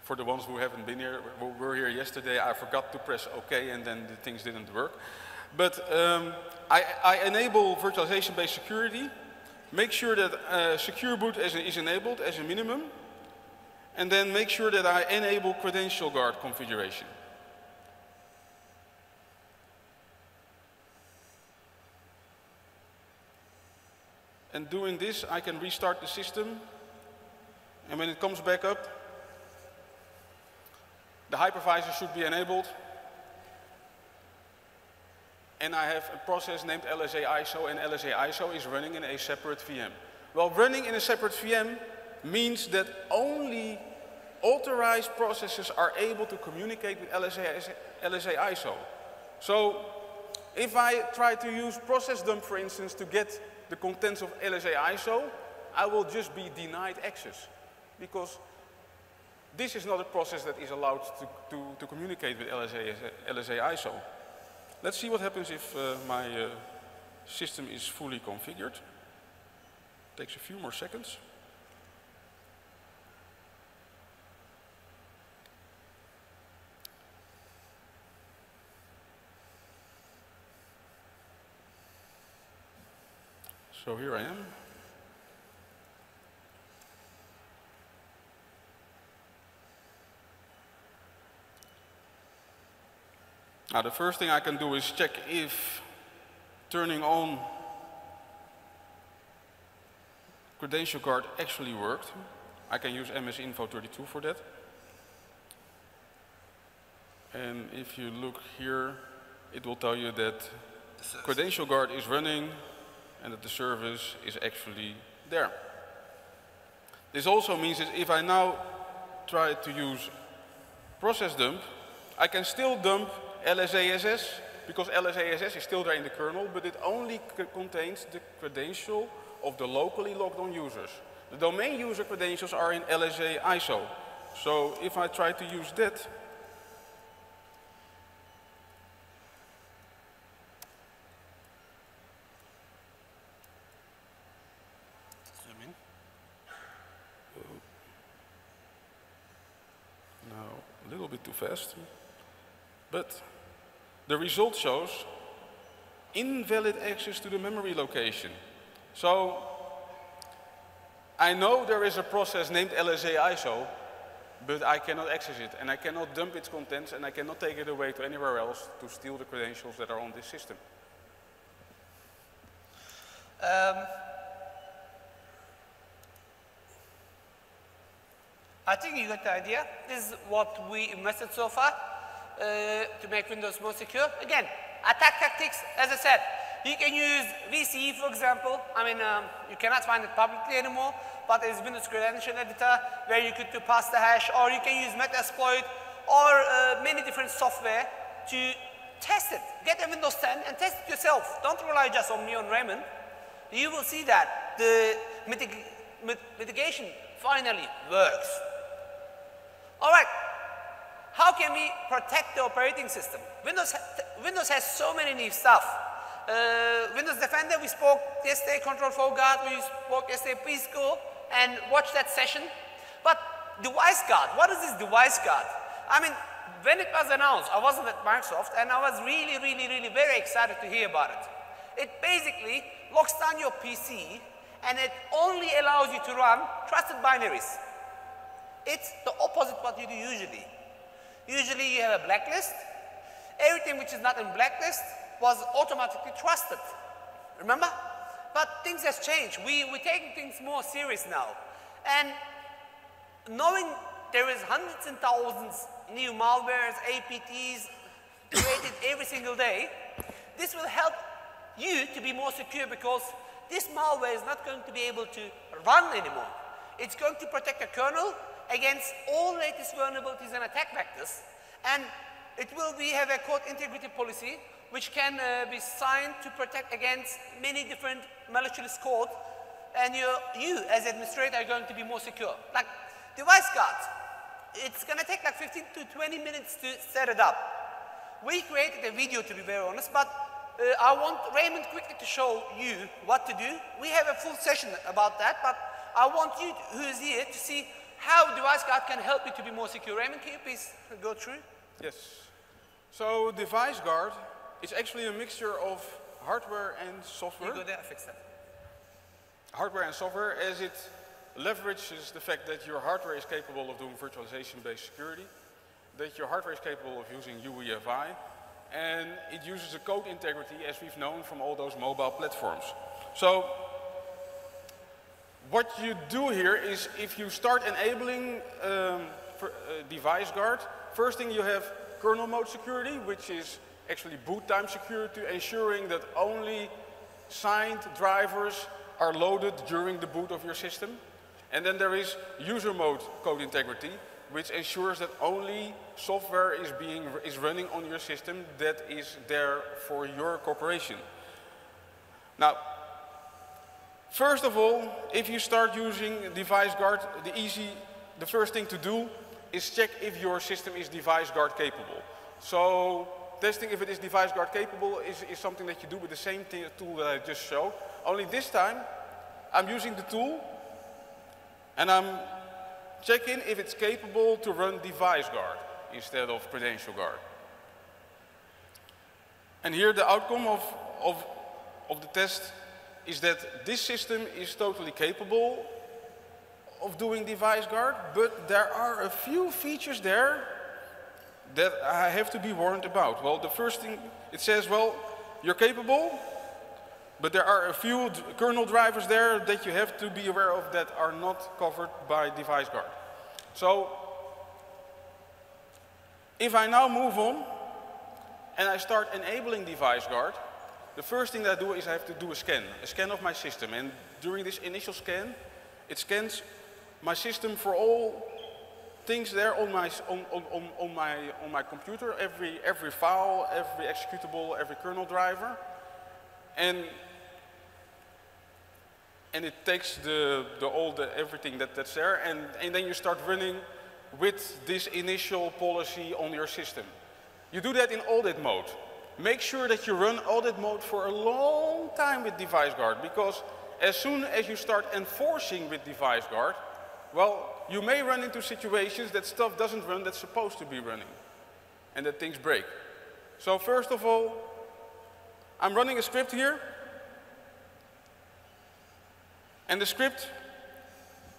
For the ones who haven't been here, who were here yesterday, I forgot to press OK and then the things didn't work. But I enable virtualization-based security, make sure that secure boot is enabled as a minimum, and then make sure that I enable Credential Guard configuration. And doing this, I can restart the system, and when it comes back up, the hypervisor should be enabled, and I have a process named LSA ISO, and LSA ISO is running in a separate VM. Well, running in a separate VM means that only authorized processes are able to communicate with LSA ISO. So if I try to use process dump, for instance, to get the contents of LSA ISO, I will just be denied access, because this is not a process that is allowed to communicate with LSA ISO. Let's see what happens if my system is fully configured. Takes a few more seconds. So here I am. Now the first thing I can do is check if turning on Credential Guard actually worked. I can use MS-Info32 for that. And if you look here, it will tell you that Credential Guard is running and that the service is actually there. This also means that if I now try to use process dump, I can still dump LSASS, because LSASS is still there in the kernel, but it only contains the credential of the locally logged on users. The domain user credentials are in LSA ISO. So if I try to use that, now a little bit too fast, but the result shows invalid access to the memory location. So I know there is a process named LSA ISO, but I cannot access it, and I cannot dump its contents, and I cannot take it away to anywhere else to steal the credentials that are on this system. I think you got the idea. This is what we invested so far to make Windows more secure. Again, attack tactics, as I said, you can use VCE, for example. I mean, you cannot find it publicly anymore, but there's Windows Credential Editor where you could do pass the hash, or you can use Metasploit, or many different software to test it. Get a Windows 10 and test it yourself. Don't rely just on me, on Raymond. You will see that the mitigation finally works. All right, how can we protect the operating system? Windows has so many new stuff. Windows Defender, we spoke yesterday, Control 4 Guard, we spoke yesterday, preschool, and watch that session. But device guard, what is this device guard? I mean, when it was announced, I wasn't at Microsoft, and I was really very excited to hear about it. It basically locks down your PC, and it only allows you to run trusted binaries. It's the opposite what you do usually. Usually you have a blacklist. Everything which is not in blacklist was automatically trusted. Remember? But things has changed. We're taking things more serious now. And knowing there is hundreds and thousands new malwares, APTs created every single day, this will help you to be more secure because this malware is not going to be able to run anymore. It's going to protect the kernel against all latest vulnerabilities and attack vectors. And we have a code integrity policy which can be signed to protect against many different malicious code. And you as administrator are going to be more secure. Like device guards, it's going to take like 15 to 20 minutes to set it up. We created a video, to be very honest, but I want Raymond quickly to show you what to do. We have a full session about that, but I want you who's here to see how device guard can help you to be more secure. Raymond, can you please go through? Yes. So device guard is actually a mixture of hardware and software. You go there, fix that. Hardware and software, as it leverages the fact that your hardware is capable of doing virtualization-based security, that your hardware is capable of using UEFI, and it uses a code integrity as we've known from all those mobile platforms. So what you do here is if you start enabling device guard, first thing you have kernel mode security, which is actually boot time security, ensuring that only signed drivers are loaded during the boot of your system. And then there is user mode code integrity, which ensures that only software is running on your system that is there for your corporation. Now, first of all, if you start using device guard, the first thing to do is check if your system is device guard capable. So testing if it is device guard capable is something that you do with the same tool that I just showed. Only this time, I'm using the tool and I'm checking if it's capable to run device guard instead of Credential Guard. And here the outcome of the test is that this system is totally capable of doing device guard, but there are a few features there that I have to be warned about. Well, the first thing, it says, well, you're capable, but there are a few kernel drivers there that you have to be aware of that are not covered by device guard. So, if I now move on and I start enabling device guard, the first thing that I do is I have to do a scan of my system. And during this initial scan, it scans my system for all things there on my computer, every file, every executable, every kernel driver, and it takes everything that's there, and then you start running with this initial policy on your system. You do that in audit mode. Make sure that you run audit mode for a long time with device guard, because as soon as you start enforcing with device guard, well, you may run into situations that stuff doesn't run that's supposed to be running, and that things break. So first of all, I'm running a script here, and the script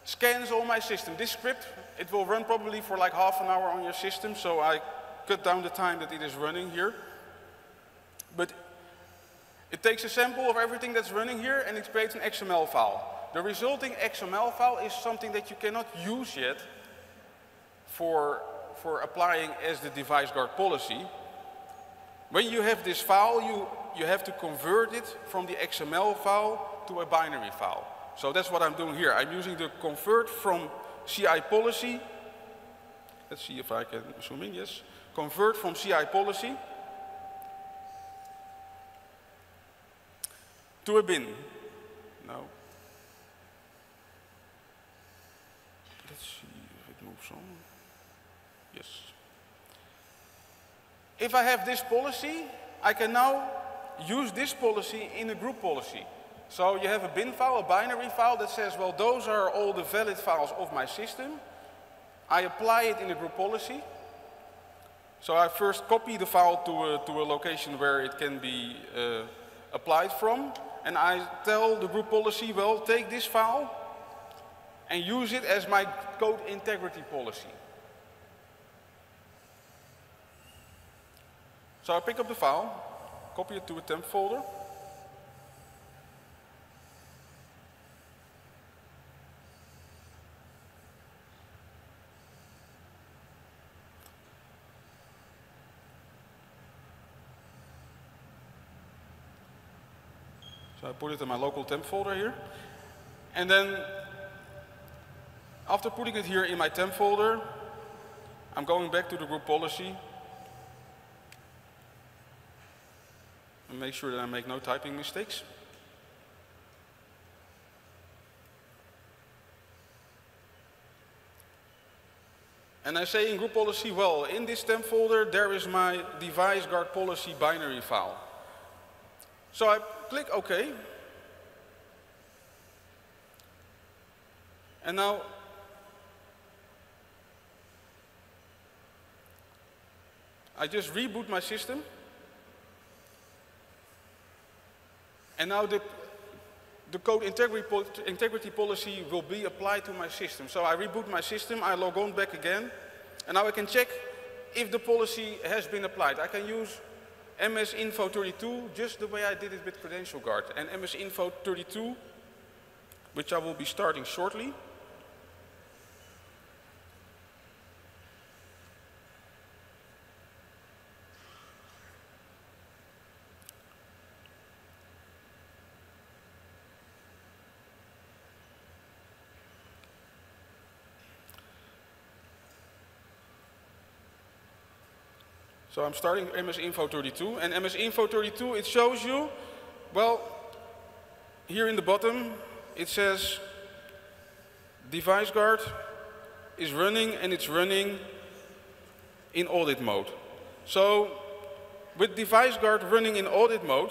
scans all my system. This script, it will run probably for like half an hour on your system, so I cut down the time that it is running here. But it takes a sample of everything that's running here and it creates an XML file. The resulting XML file is something that you cannot use yet for applying as the device guard policy. When you have this file, you have to convert it from the XML file to a binary file. So that's what I'm doing here. I'm using the convert from CI policy. Let's see if I can zoom in, yes. Convert from CI policy to a bin. No. Let's see if it moves on. Yes. If I have this policy, I can now use this policy in a group policy. So you have a bin file, a binary file that says, well, those are all the valid files of my system. I apply it in a group policy. So I first copy the file to a location where it can be applied from, and I tell the group policy, well, take this file and use it as my code integrity policy. So I pick up the file, copy it to a temp folder. So I put it in my local temp folder here. And then, after putting it here in my temp folder, I'm going back to the group policy and make sure that I make no typing mistakes. And I say in group policy, well, in this temp folder, there is my device guard policy binary file. So I click OK. And now I just reboot my system. And now the code integrity policy will be applied to my system. So I reboot my system, I log on back again, and now I can check if the policy has been applied. I can use MS-Info32 just the way I did it with Credential Guard. And MS-Info32, which I will be starting shortly. So I'm starting MS-Info32, and MS-Info32, it shows you, well, here in the bottom, it says Device Guard is running, and it's running in audit mode. So with Device Guard running in audit mode,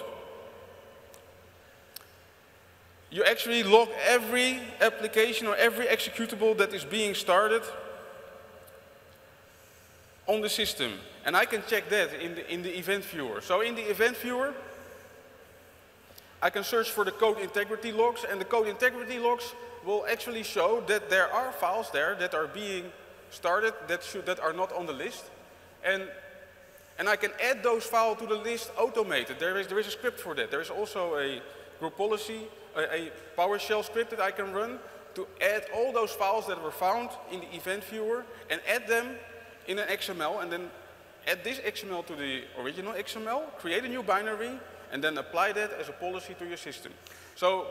you actually log every application or every executable that is being started on the system. And I can check that in the event viewer. So in the event viewer, I can search for the code integrity logs, and the code integrity logs will actually show that there are files there that are being started that are not on the list. And I can add those files to the list automated. There is a script for that. There is also a group policy, a PowerShell script that I can run to add all those files that were found in the event viewer and add them in an XML, and then add this XML to the original XML, create a new binary, and then apply that as a policy to your system. So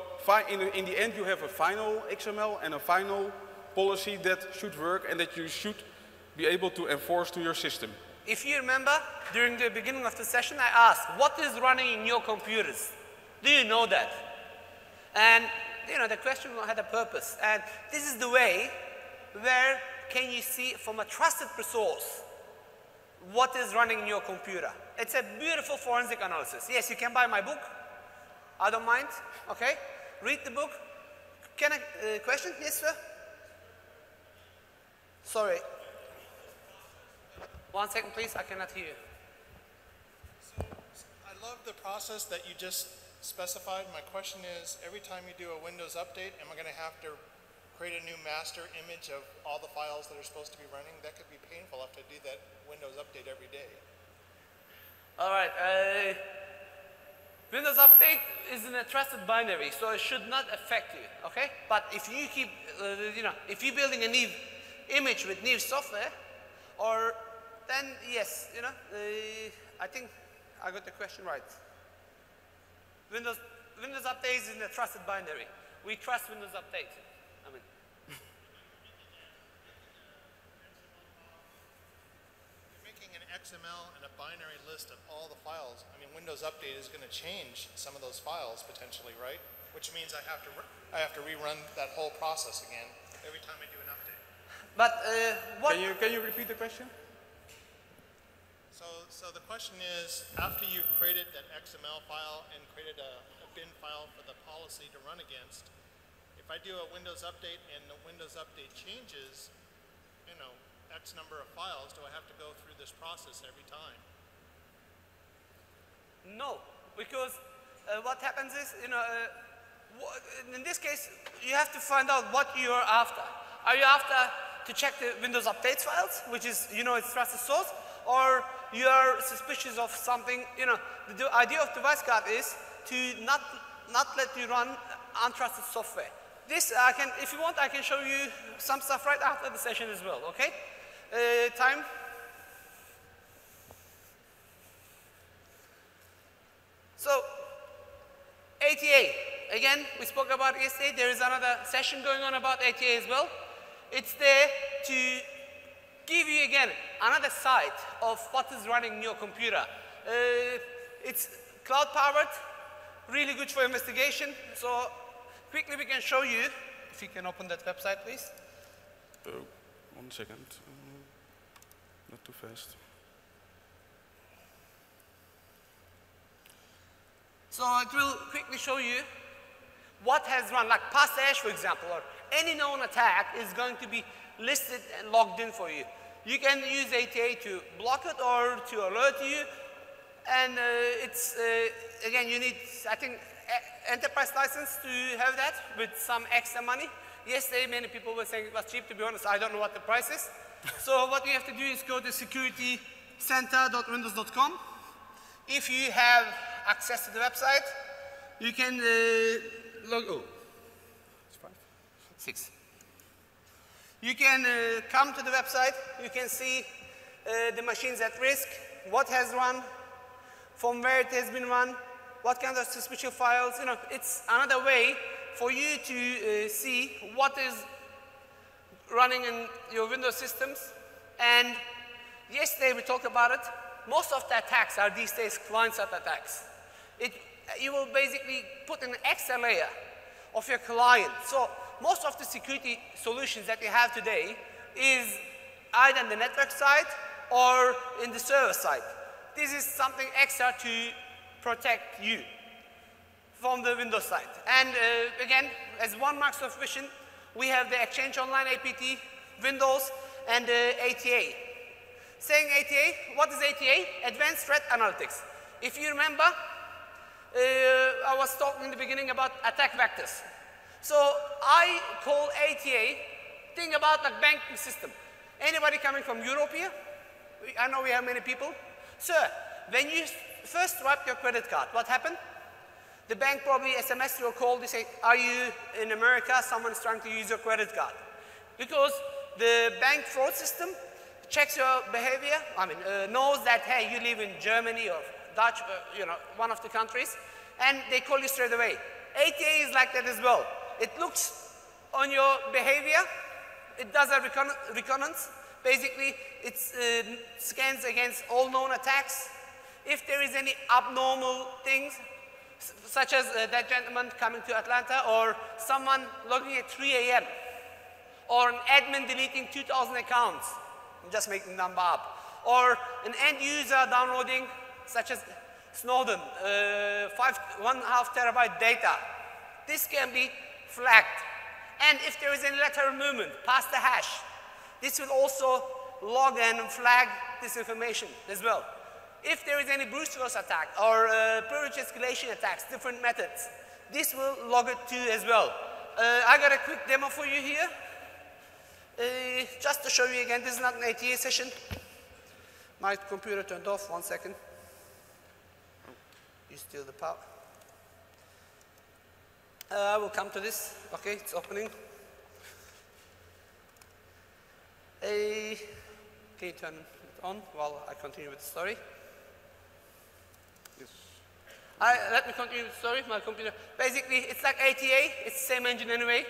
in the end, you have a final XML and a final policy that should work and that you should be able to enforce to your system. If you remember, during the beginning of the session, I asked, what is running in your computers? Do you know that? And you know, the question had a purpose. And this is the way where can you see from a trusted source what is running in your computer. It's a beautiful forensic analysis. Yes, you can buy my book. I don't mind. Okay? Read the book. Can I, question? Yes, sir? Sorry. 1 second, please. I cannot hear you. So, I love the process that you just specified. My question is, every time you do a Windows update, am I going to have to create a new master image of all the files that are supposed to be running? That could be painful. I have to do that Windows update every day. All right. Windows update is in a trusted binary, so it should not affect you. Okay? But if you keep, if you're building a new image with new software, or then yes, I think I got the question right. Windows update is in a trusted binary. We trust Windows update. I mean. You're making an XML and a binary list of all the files. I mean, Windows Update is going to change some of those files potentially, right? Which means I have to rerun that whole process again every time I do an update. But what? Can you repeat the question? So the question is, after you've created that XML file and created a bin file for the policy to run against, if I do a Windows update and the Windows update changes, you know, X number of files, do I have to go through this process every time? No, because what happens is, you know, in this case, you have to find out what you're after. Are you after to check the Windows updates files, which is, you know, it's trusted source, or you are suspicious of something? You know, the idea of device guard is to not let you run untrusted software. This I can, if you want, I can show you some stuff right after the session as well. Okay? Time. So, ATA. Again, we spoke about it yesterday. There is another session going on about ATA as well. It's there to give you, again, another side of what is running in your computer. It's cloud-powered, really good for investigation. So, quickly we can show you, if you can open that website, please. Oh, 1 second. Not too fast. So it will quickly show you what has run, like past hash, for example, or any known attack is going to be listed and logged in for you. You can use ATA to block it or to alert you. And it's, again, you need, I think, enterprise license to have that with some extra money. Yesterday, many people were saying it was cheap. To be honest, I don't know what the price is. So what you have to do is go to securitycenter.windows.com. If you have access to the website, you can log. Oh, it's 5, 6. You can come to the website. You can see the machines at risk, what has run, from where it has been run, what kind of suspicious files. You know, it's another way for you to see what is running in your Windows systems. And yesterday we talked about it. Most of the attacks are these days client-side attacks. You will basically put an extra layer of your client. So most of the security solutions that you have today is either on the network side or in the server side. This is something extra to protect you from the Windows side. And again, as one Microsoft vision, we have the Exchange Online APT, Windows, and ATA. Saying ATA, what is ATA? Advanced Threat Analytics. If you remember, I was talking in the beginning about attack vectors. So I call ATA, think about like banking system. Anybody coming from Europe here? I know we have many people. Sir, when you first swiped your credit card, what happened? The bank probably SMS you or called, they say, are you in America? Someone's trying to use your credit card. Because the bank fraud system checks your behavior, knows that, hey, you live in Germany or Dutch, you know, one of the countries, and they call you straight away. ATA is like that as well. It looks on your behavior, it does a reconnaissance. Basically, it scans against all known attacks. If there is any abnormal things, such as that gentleman coming to Atlanta, or someone logging at 3 a.m., or an admin deleting 2,000 accounts, I'm just making the number up, or an end user downloading, such as Snowden, 1.5 terabyte data, this can be flagged. And if there is any lateral movement past the hash, this will also log and flag this information as well. If there is any brute force attack or privilege escalation attacks, different methods, this will log it too as well. I got a quick demo for you here. Just to show you again, this is not an ATA session. My computer turned off, 1 second. You steal the power. I will come to this. Okay, it's opening. Can you turn it on while I continue with the story? Yes. Let me continue with the story. My computer. Basically, it's like ATA. It's the same engine anyway.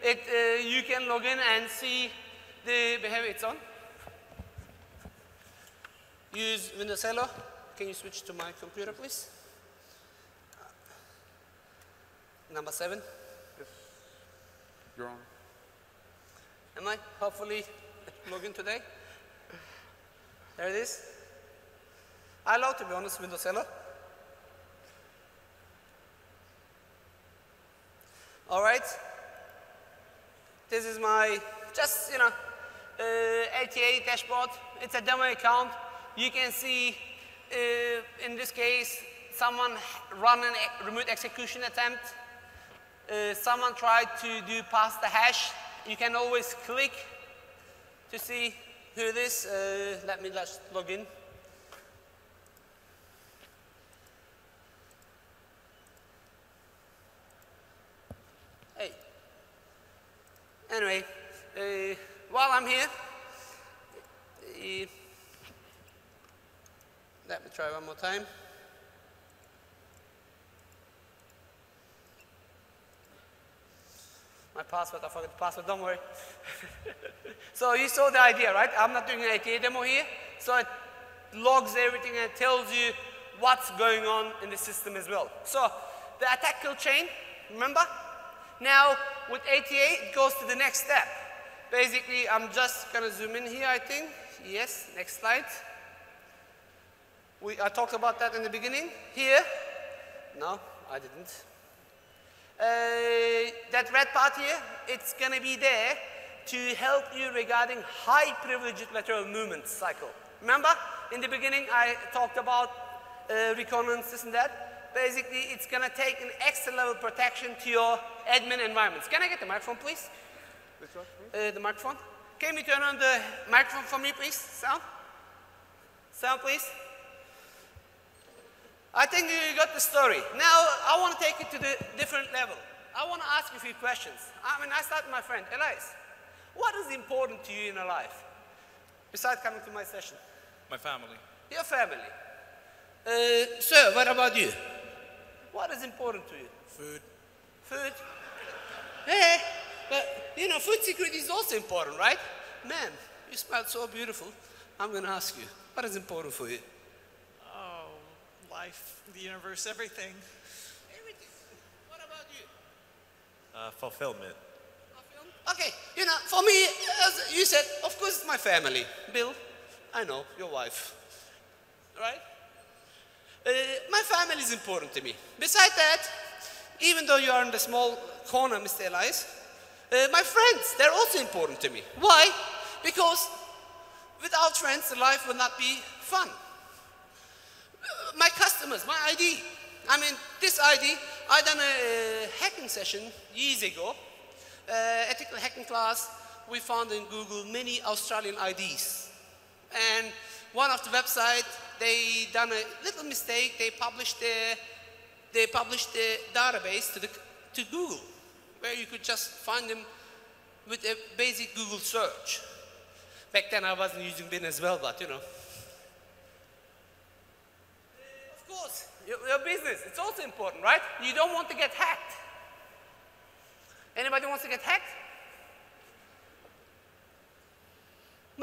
You can log in and see the behavior it's on. Use Windows Hello. Can you switch to my computer, please? Number 7. Yes. You're on. Am I? Hopefully, log in today. There it is. I love, to be honest, Windows Hello. All right. This is my, just, you know, ATA dashboard. It's a demo account. You can see, in this case, someone run a remote execution attempt. Someone tried to do pass the hash. You can always click to see who it is. Let me just log in. Hey. Anyway, while I'm here, let me try one more time. My password, I forgot the password, don't worry. So you saw the idea, right? I'm not doing an ATA demo here. So it logs everything and tells you what's going on in the system as well. So the attack kill chain, remember? Now with ATA, it goes to the next step. Basically, I'm just going to zoom in here, I think. Yes, next slide. I talked about that in the beginning. Here, no, I didn't. That red part here, it's going to be there to help you regarding high privileged lateral movement cycle. Remember, in the beginning, I talked about reconnaissance, this and that. Basically, it's going to take an extra level protection to your admin environments. Can I get the microphone, please? Which one? The microphone. Can we turn on the microphone for me, please? Sound? Sound, please. I think you got the story. Now, I want to take it to the different level. I want to ask you a few questions. I start with my friend, Elias. What is important to you in your life, besides coming to my session? My family. Your family. Sir, what about you? What is important to you? Food. Food? Hey, but you know, food security is also important, right? Man, you smell so beautiful. I'm going to ask you, what is important for you? Life, the universe, everything. Everything. What about you? Fulfillment. Okay, you know, for me, as you said, of course it's my family. Bill, I know, your wife, right? My family is important to me. Besides that, even though you are in the small corner, Mr. Elias, my friends, they're also important to me. Why? Because without friends, life will not be fun. My customers, my ID. I mean, this ID, I done a hacking session years ago, ethical hacking class. We found in Google many Australian IDs. And one of the website, they done a little mistake. They published the database to Google, where you could just find them with a basic Google search. Back then, I wasn't using Bing as well, but you know. Of course, your business, it's also important, right? You don't want to get hacked. Anybody wants to get hacked?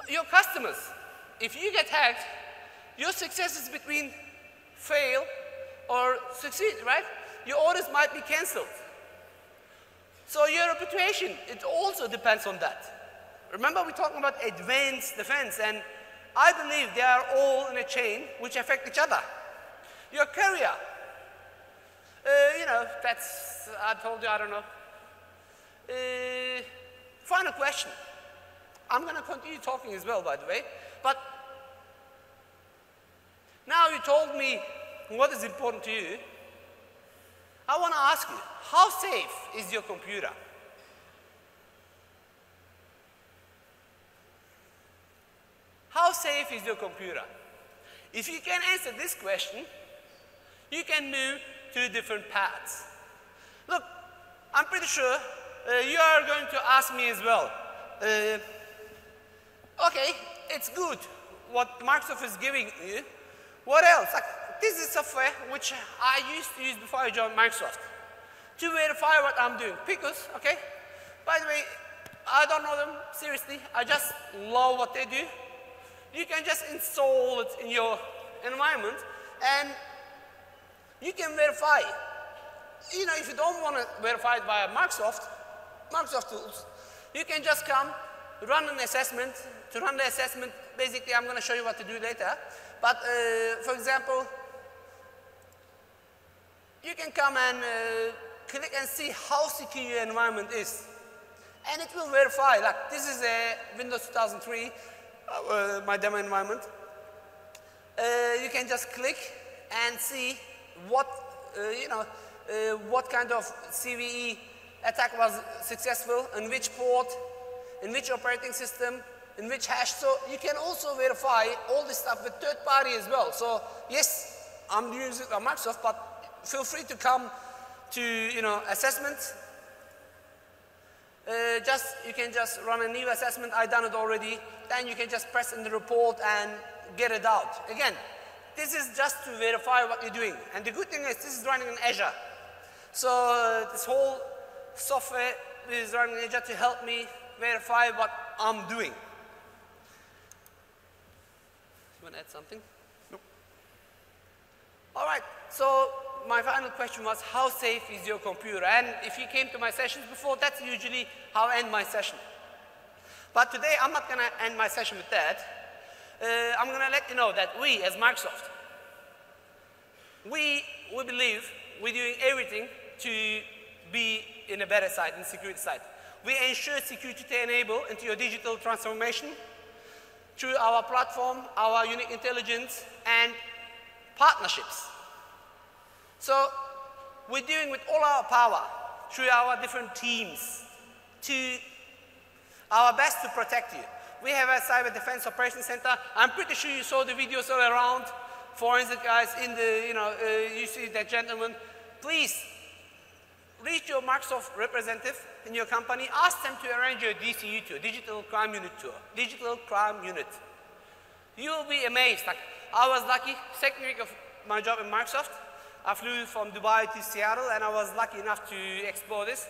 Your customers, if you get hacked, your success is between fail or succeed, right? Your orders might be canceled. So your reputation, it also depends on that. Remember, we're talking about advanced defense, and I believe they are all in a chain which affect each other. Your career, you know, that's, I told you, I don't know. Final question. I'm going to continue talking as well, by the way. But now you told me what is important to you. I want to ask you, how safe is your computer? How safe is your computer? If you can answer this question, you can move to different paths. Look, I'm pretty sure you are going to ask me as well. Okay, it's good what Microsoft is giving you. What else? Like, this is software which I used to use before I joined Microsoft to verify what I'm doing. Because, okay, by the way, I don't know them seriously. I just love what they do. You can just install it in your environment and you can verify. You know, if you don't want to verify it via Microsoft tools, you can just come, run an assessment. To run the assessment, basically, I'm going to show you what to do later. But for example, you can come and click and see how secure your environment is. And it will verify, like this is a Windows 2003, my demo environment. You can just click and see what, what kind of CVE attack was successful, in which port, in which operating system, in which hash. So you can also verify all this stuff with third party as well. So yes, I'm using Microsoft, but feel free to come to, assessments. You can just run a new assessment. I've done it already. Then you can just press in the report and get it out. Again, this is just to verify what you're doing. And the good thing is this is running in Azure. So this whole software is running in Azure to help me verify what I'm doing. You want to add something? Nope. All right. So my final question was, how safe is your computer? And if you came to my sessions before, that's usually how I end my session. But today, I'm not going to end my session with that. I'm going to let you know that we, as Microsoft, we believe we're doing everything to be in a better side, in the security side. We ensure security to enable into your digital transformation through our platform, our unique intelligence, and partnerships. So we're doing with all our power through our different teams to our best to protect you. We have a Cyber Defense Operations Center. I'm pretty sure you saw the videos all around. Forensic guys in the, you see that gentleman. Please reach your Microsoft representative in your company. Ask them to arrange your DCU tour, Digital Crime Unit tour, Digital Crime Unit. You will be amazed. Like, I was lucky, second week of my job in Microsoft. I flew from Dubai to Seattle, and I was lucky enough to explore this.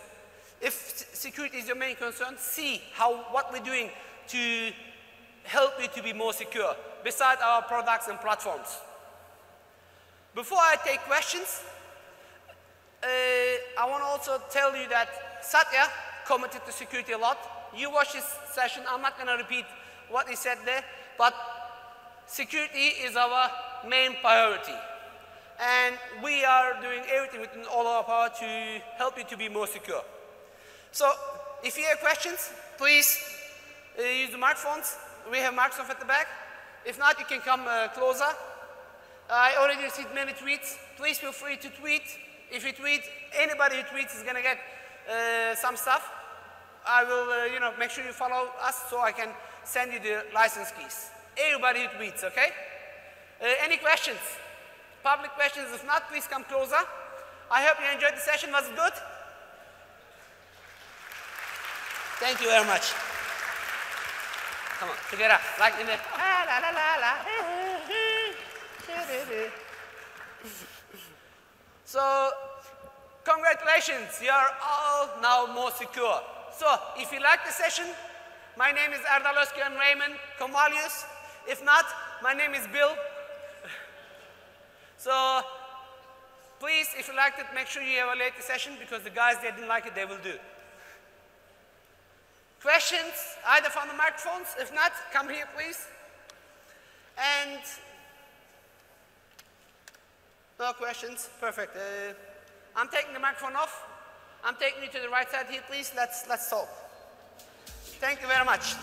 If security is your main concern, see what we're doing to help you to be more secure, besides our products and platforms. Before I take questions, I want to also tell you that Satya committed to security a lot. You watch this session, I'm not going to repeat what he said there, but security is our main priority. And we are doing everything within all our power to help you to be more secure. So, if you have questions, please use the microphones. We have Microsoft at the back. If not, you can come closer. I already received many tweets. Please feel free to tweet. If you tweet, anybody who tweets is going to get some stuff. I will, make sure you follow us so I can send you the license keys. Everybody who tweets, okay? Any questions? Public questions? If not, please come closer. I hope you enjoyed the session. Was it good? Thank you very much. Come on, together, like in the la la la la. So, congratulations, you are all now more secure. So, if you like the session, my name is Erdal, Ozkaya, and Raymond Convalius. If not, my name is Bill. So, please, if you liked it, make sure you evaluate the session, because the guys that didn't like it, they will do. Questions, either from the microphones. If not, come here, please. And no questions. Perfect. I'm taking the microphone off. I'm taking you to the right side here, please. Let's talk. Thank you very much.